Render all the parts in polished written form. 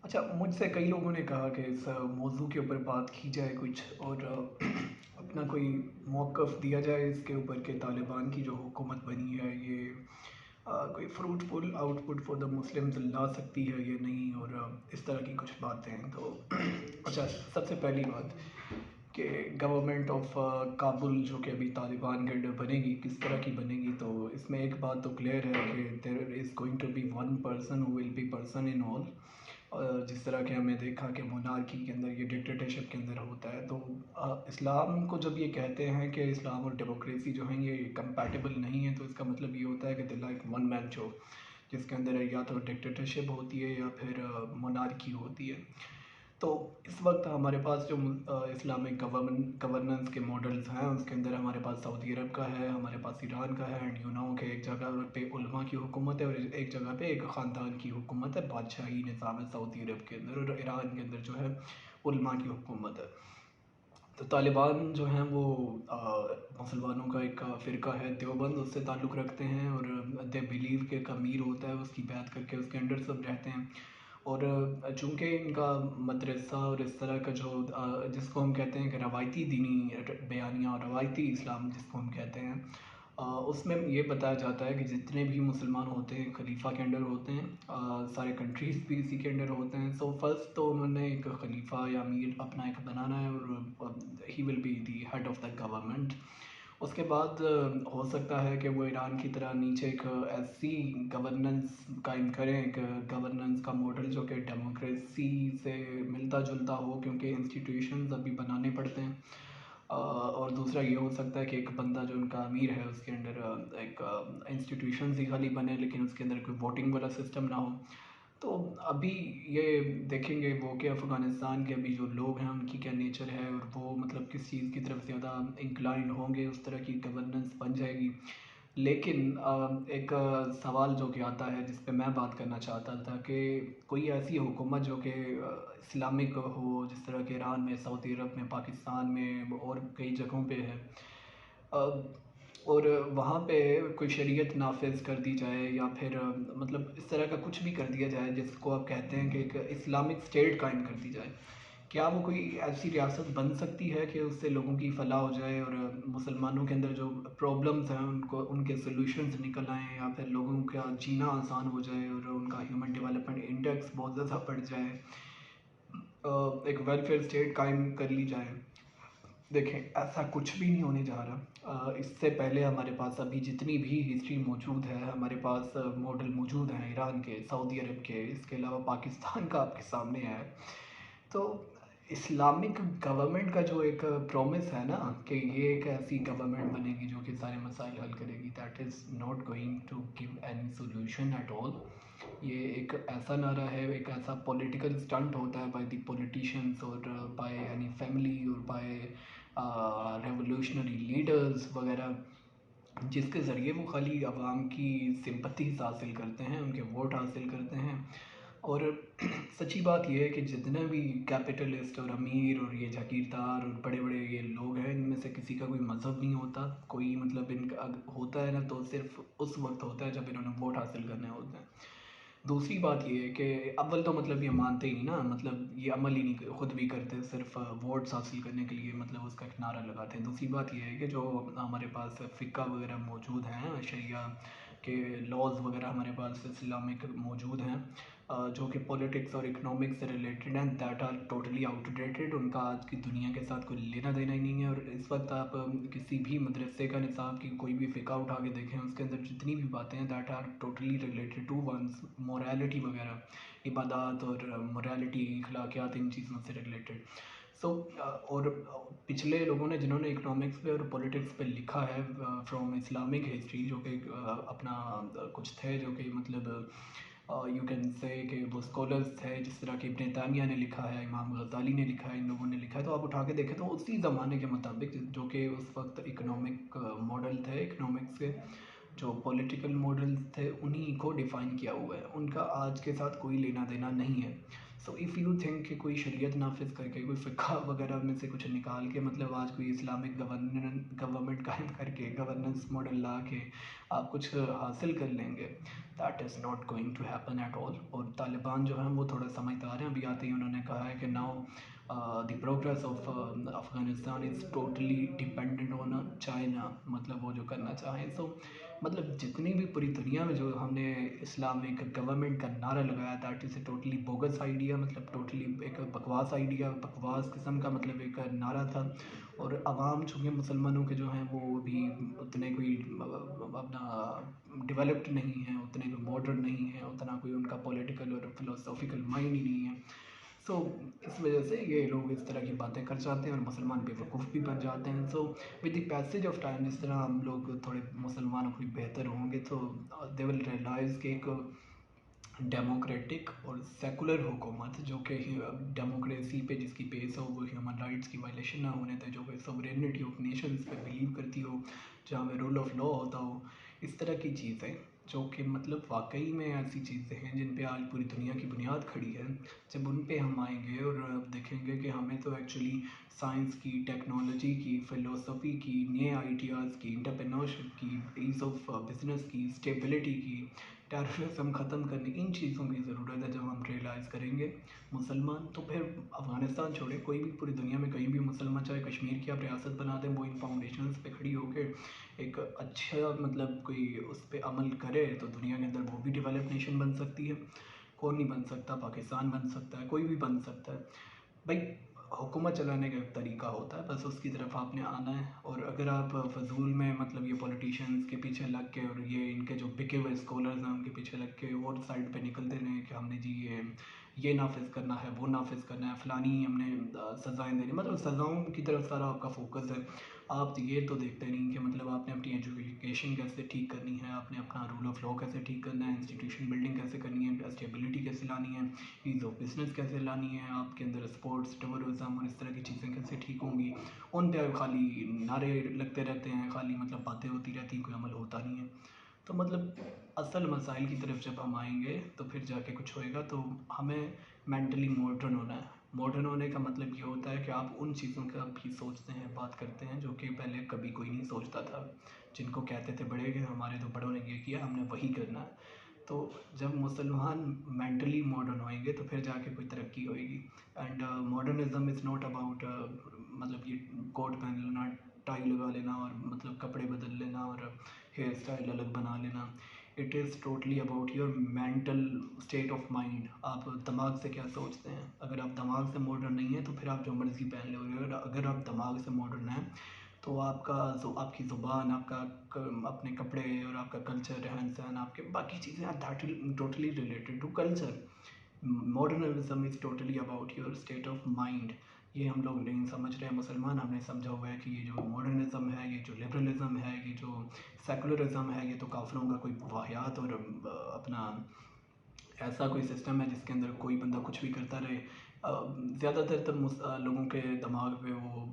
अच्छा, मुझसे कई लोगों ने कहा कि इस मौज़ू के ऊपर बात की जाए कुछ और अपना कोई मौक़िफ़ दिया जाए इसके ऊपर कि तालिबान की जो हुकूमत बनी है ये कोई fruitful output for the Muslims ला सकती है या नहीं, और इस तरह की कुछ बातें हैं। तो अच्छा, सबसे पहली बात कि गवर्नमेंट ऑफ काबुल जो कि अभी तालिबान के अंडर बनेगी, किस तरह की बनेगी, तो इसमें एक बात तो क्लियर है कि there is going to be one person who will be person in all. जिस तरह के हमने देखा कि मोनार्की के अंदर ये डिक्टेटरशिप के अंदर होता है, तो इस्लाम को जब ये कहते हैं कि इस्लाम और डेमोक्रेसी जो हैं ये कंपैटिबल नहीं है, तो इसका मतलब ये होता है कि they like one man show, जिसके अंदर या तो डिक्टेटरशिप होती है या फिर मोनार्की होती है। तो इस वक्त हमारे पास जो इस्लामिक गवर्नेंस के मॉडल्स हैं उसके अंदर हमारे पास सऊदी अरब का है, हमारे पास ईरान का है, एंड यू नो कि एक जगह पे उलमा की हुकूमत है और एक जगह पे एक ख़ानदान की हुकूमत है, बादशाही निज़ाम है सऊदी अरब के अंदर, और ईरान के अंदर जो है उलमा की हुकूमत है। तो तालिबान जो हैं वो मुसलमानों का एक फ़िरका है देवबंद, उससे ताल्लुक़ रखते हैं, और दे बिलीव के एक अमीर होता है, उसकी बैत करके उसके अंडर सब रहते हैं। और चूँकि इनका मदरसा और इस तरह का जो जिसको हम कहते हैं कि रवायती दीनी बयानियाँ और रवायती इस्लाम जिसको हम कहते हैं, उसमें ये बताया जाता है कि जितने भी मुसलमान होते हैं खलीफा के अंडर होते हैं, सारे कंट्रीज़ भी इसी के अंडर होते हैं। सो फर्स्ट तो उन्होंने एक खलीफा या अमीर अपना एक बनाना है, और he will be the head of the government. उसके बाद हो सकता है कि वो ईरान की तरह नीचे एक ऐसी गवर्नेंस कायम करें, एक गवर्नेंस का मॉडल जो कि डेमोक्रेसी से मिलता जुलता हो, क्योंकि इंस्टीट्यूशंस अभी बनाने पड़ते हैं। और दूसरा ये हो सकता है कि एक बंदा जो उनका अमीर है उसके अंडर एक इंस्टीट्यूशंस ही खाली बने, लेकिन उसके अंदर कोई वोटिंग वाला सिस्टम ना हो। तो अभी ये देखेंगे वो कि अफ़गानिस्तान के अभी जो लोग हैं उनकी क्या नेचर है, और वो मतलब किस चीज़ की तरफ ज़्यादा इंक्लाइंड होंगे, उस तरह की गवर्नेंस बन जाएगी। लेकिन एक सवाल जो कि आता है जिस पे मैं बात करना चाहता था कि कोई ऐसी हुकूमत जो कि इस्लामिक हो, जिस तरह के ईरान में, सऊदी अरब में, पाकिस्तान में और कई जगहों पे है, अ, और वहाँ पे कोई शरीयत नाफिज कर दी जाए या फिर मतलब इस तरह का कुछ भी कर दिया जाए जिसको आप कहते हैं कि एक इस्लामिक स्टेट कायम कर दी जाए। क्या वो कोई ऐसी रियासत बन सकती है कि उससे लोगों की फलाह हो जाए और मुसलमानों के अंदर जो प्रॉब्लम्स हैं उनको उनके सॉल्यूशंस निकल आएँ, या फिर लोगों का जीना आसान हो जाए और उनका ह्यूमन डेवलपमेंट इंडेक्स बहुत ज़्यादा बढ़ जाए, एक वेलफेयर स्टेट कायम कर ली जाए? देखें, ऐसा कुछ भी नहीं होने जा रहा। इससे पहले हमारे पास अभी जितनी भी हिस्ट्री मौजूद है, हमारे पास मॉडल मौजूद हैं ईरान के, सऊदी अरब के, इसके अलावा पाकिस्तान का आपके सामने है। तो इस्लामिक गवर्नमेंट का जो एक प्रॉमिस है ना कि ये एक ऐसी गवर्नमेंट बनेगी जो कि सारे मसाइल हल करेगी, that is not going to give any solution at all. ये एक ऐसा नारा है, एक ऐसा पॉलिटिकल स्टंट होता है बाय द पॉलिटिशियंस और बाय एनी फैमिली और बाय रेवोल्यूशनरी लीडर्स वगैरह, जिसके ज़रिए वो खाली आवाम की सिंपथीज़ हासिल करते हैं, उनके वोट हासिल करते हैं। और सच्ची बात ये है कि जितने भी कैपिटलिस्ट और अमीर और ये जागीरदार और बड़े बड़े ये लोग हैं, इनमें से किसी का कोई मज़हब नहीं होता, कोई मतलब इनका होता है ना तो सिर्फ उस वक्त होता है जब इन्होंने वोट हासिल करने होते हैं। दूसरी बात ये है कि अव्वल तो मतलब ये मानते ही नहीं ना, मतलब ये अमल ही नहीं खुद भी करते, सिर्फ वोट्स हासिल करने के लिए मतलब उसका एक नारा लगाते हैं। दूसरी बात ये है कि जो हमारे पास फ़िक़्हा वगैरह मौजूद हैं, शरिया के लॉज़ वगैरह हमारे पास इस्लामिक मौजूद हैं, जो कि पॉलिटिक्स और इकोनॉमिक्स से रिलेटेड हैं, दैट आर टोटली आउटडेटेड। उनका आज की दुनिया के साथ कोई लेना देना ही नहीं है। और इस वक्त आप किसी भी मदरसे का निसाब की कोई भी फ़िक़्हा उठा के देखें, उसके अंदर जितनी भी बातें हैं that are totally related to one's morality वगैरह, इबादत और मोरालिटी, अखलाकियात, इन चीज़ों से रिलेटेड। सो और पिछले लोगों ने जिन्होंने इकोनॉमिक्स पे और पॉलिटिक्स पे लिखा है फ्रॉम इस्लामिक हिस्ट्री, जो कि अपना कुछ थे जो कि मतलब यू कैन से कि वो स्कॉलर्स थे, जिस तरह कि इब्न तैमिया ने लिखा है, इमाम गज़ाली ने लिखा है, इन लोगों ने लिखा है, तो आप उठा के देखें तो उसी ज़माने के मुताबिक जो कि उस वक्त इकोनॉमिक मॉडल थे, इकोनॉमिक्स के जो पॉलिटिकल मॉडल्स थे, उन्हीं को डिफ़ाइन किया हुआ है, उनका आज के साथ कोई लेना देना नहीं है। सो इफ़ यू थिंक कि कोई शरीयत नाफिज करके, कोई फ़िक़्ह वगैरह में से कुछ निकाल के, मतलब आज कोई इस्लामिक गवर्नमेंट कायम करके, गवर्नेंस मॉडल ला के आप कुछ हासिल कर लेंगे, that is not going to happen at all. और तालिबान जो हैं वो थोड़ा समझदार हैं। अभी आते ही उन्होंने कहा है कि now the progress of Afghanistan is totally dependent on China, मतलब वो जो करना चाहें। सो मतलब जितनी भी पूरी दुनिया में जो हमने इस्लामिक गवर्नमेंट का नारा लगाया, that is a totally bogus idea, मतलब टोटली एक बकवास आइडिया, बकवास किस्म का मतलब एक नारा था। और आवाम चूँकि मुसलमानों के जो हैं वो भी उतने कोई अपना डेवलप्ड नहीं हैं, उतने कोई मॉडर्न नहीं हैं, उतना कोई उनका पॉलिटिकल और फिलोसॉफिकल माइंड ही नहीं है। सो इस वजह से ये लोग इस तरह की बातें कर जाते हैं और मुसलमान बेवकूफ़ भी बन जाते हैं। So with the passage of time जिस तरह हम लोग थोड़े मुसलमान कोई बेहतर होंगे तो दे विल रियलाइज़ कि एक डेमोक्रेटिक और सेकुलर हुकूमत जो कि डेमोक्रेसी पे जिसकी बेस हो, वो ह्यूमन राइट्स की वायलेशन ना होने दे, जो कि सोवरेनिटी ऑफ नेशंस पे बिलीव करती हो, जहाँ पे रूल ऑफ लॉ होता हो, इस तरह की चीज़ें जो कि मतलब वाकई में ऐसी चीज़ें हैं जिन पे आज पूरी दुनिया की बुनियाद खड़ी है। जब उन पे हम आएंगे और देखेंगे कि हमें तो एक्चुअली साइंस की, टेक्नोलॉजी की, फ़िलोसफी की, नए आइडियाज़ की, एंटरप्रेन्योरशिप की, ईज़ ऑफ बिज़नेस की, स्टेबिलिटी की, टेररिज्म ख़त्म करने, इन चीज़ों की ज़रूरत है। जब हम रियलाइज़ करेंगे मुसलमान, तो फिर अफ़गानिस्तान छोड़े कोई भी पूरी दुनिया में कहीं भी मुसलमान चाहे कश्मीर की आप रियासत बना दें, वो इन फाउंडेशंस पे खड़ी होकर एक अच्छा मतलब कोई उस पर अमल करे तो दुनिया के अंदर वो भी डेवलप नेशन बन सकती है। कौन नहीं बन सकता? पाकिस्तान बन सकता है, कोई भी बन सकता है भाई। हुकूमत चलाने का एक तरीका होता है, बस उसकी तरफ आपने आना है। और अगर आप फजूल में मतलब ये पॉलिटिशियंस के पीछे लग के और ये इनके जो बिके हुए स्कॉलर्स हैं उनके पीछे लग के और साइड पे निकलते रहें कि हमने जी ये नाफिज करना है, वो नाफिज करना है, फ़लानी हमने सज़ाएँ देनी, मतलब सज़ाओं की तरफ सारा आपका फोकस है। आप ये तो देखते नहीं कि मतलब आपने अपनी एजुकेशन कैसे ठीक करनी है, आपने अपना रूल ऑफ लॉ कैसे ठीक करना है, इंस्टीट्यूशन बिल्डिंग कैसे करनी है, स्टेबिलिटी कैसे लानी है, ईज़ ऑफ बिज़नेस कैसे लानी है, आपके अंदर स्पोर्ट्स, टूरिज़्म और इस तरह की चीज़ें कैसे ठीक होंगी। उन पे खाली नारे लगते रहते हैं, खाली मतलब बातें होती रहती हैं, कोई अमल होता नहीं है। तो मतलब असल मसाइल की तरफ जब हम आएंगे तो फिर जाके कुछ होएगा। तो हमें मेंटली मॉडर्न होना है। मॉडर्न होने का मतलब ये होता है कि आप उन चीज़ों का भी सोचते हैं, बात करते हैं जो कि पहले कभी कोई नहीं सोचता था, जिनको कहते थे बड़े कि हमारे तो बड़ों ने ये किया, हमने वही करना है। तो जब मुसलमान मेंटली मॉडर्न होएंगे तो फिर जाके कोई तरक्की होएगी। And modernism is not about मतलब ये कोट पहन लेना, टाई लगा लेना और मतलब कपड़े बदल लेना और हेयर स्टाइल अलग बना लेना। It is totally about your mental state of mind. आप दिमाग से क्या सोचते हैं। अगर आप दिमाग से मॉडर्न नहीं हैं तो फिर आप जो मर्ज़ी पहन लो। अगर आप दिमाग से मॉडर्न हैं तो आपका जो आपकी ज़ुबान, आपका अपने कपड़े और आपका कल्चर, रहन सहन, आपके बाकी चीज़ें are totally related to culture. Modernism is totally about your state of mind. ये हम लोग नहीं समझ रहे हैं। मुसलमान हमने समझा हुआ है कि ये जो मॉडर्निज्म है, ये जो लिबरलिज्म है, ये जो सेकुलरिज्म है, ये तो काफिरों का कोई वाहियात और अपना ऐसा कोई सिस्टम है जिसके अंदर कोई बंदा कुछ भी करता रहे। ज़्यादातर तब लोगों के दिमाग पे वो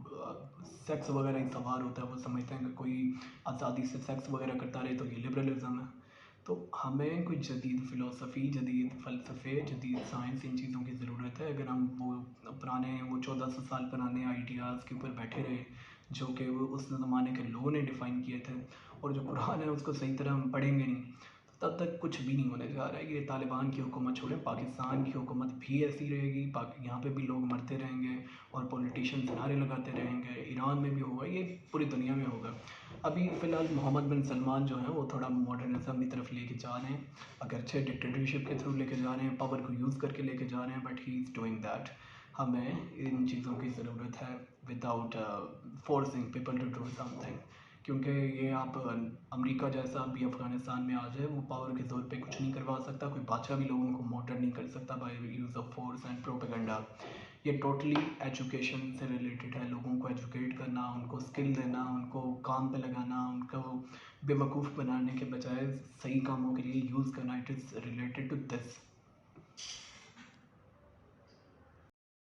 सेक्स वगैरह ही सवार होता है। वो समझते हैं कि कोई आज़ादी से सेक्स वगैरह करता रहे तो ये लिबरलिज्म है। तो हमें कोई जदीद फ़िलोसफ़ी, जदीद फ़लसफ़े, जदीद साइंस, इन चीज़ों की ज़रूरत है। अगर हम वो पुराने वो 1400 साल पुराने आइडियाज़ के ऊपर बैठे रहे जो कि वो उस ज़माने के लोगों ने डिफ़ाइन किए थे और जो कुरान है उसको सही तरह हम पढ़ेंगे नहीं, तब तक कुछ भी नहीं होने जा रहा है। ये तालिबान की हुकूमत छोड़ें, पाकिस्तान की हुकूमत भी ऐसी रहेगी। यहाँ पे भी लोग मरते रहेंगे और पॉलिटिशियंस नारे लगाते रहेंगे। ईरान में भी होगा, ये पूरी दुनिया में होगा। अभी फ़िलहाल मोहम्मद बिन सलमान जो हैं वो थोड़ा मॉडर्निज्म की तरफ लेके जा रहे हैं, अगरचे डिक्टेटरशिप के थ्रू लेके जा रहे हैं, पावर को यूज़ करके लेके जा रहे हैं, but he is doing that. हमें इन चीज़ों की ज़रूरत है without forcing people to do something. क्योंकि ये आप अमेरिका जैसा भी अफ़गानिस्तान में आ जाए, वो पावर के ज़ोर पे कुछ नहीं करवा सकता। कोई बादशाह भी लोगों को मॉडर्न नहीं कर सकता by use of force and propaganda. ये टोटली एजुकेशन से रिलेटेड है। लोगों को एजुकेट करना, उनको स्किल देना, उनको काम पे लगाना, उनको बेवकूफ़ बनाने के बजाय सही कामों के लिए यूज़ करना। It is related to this.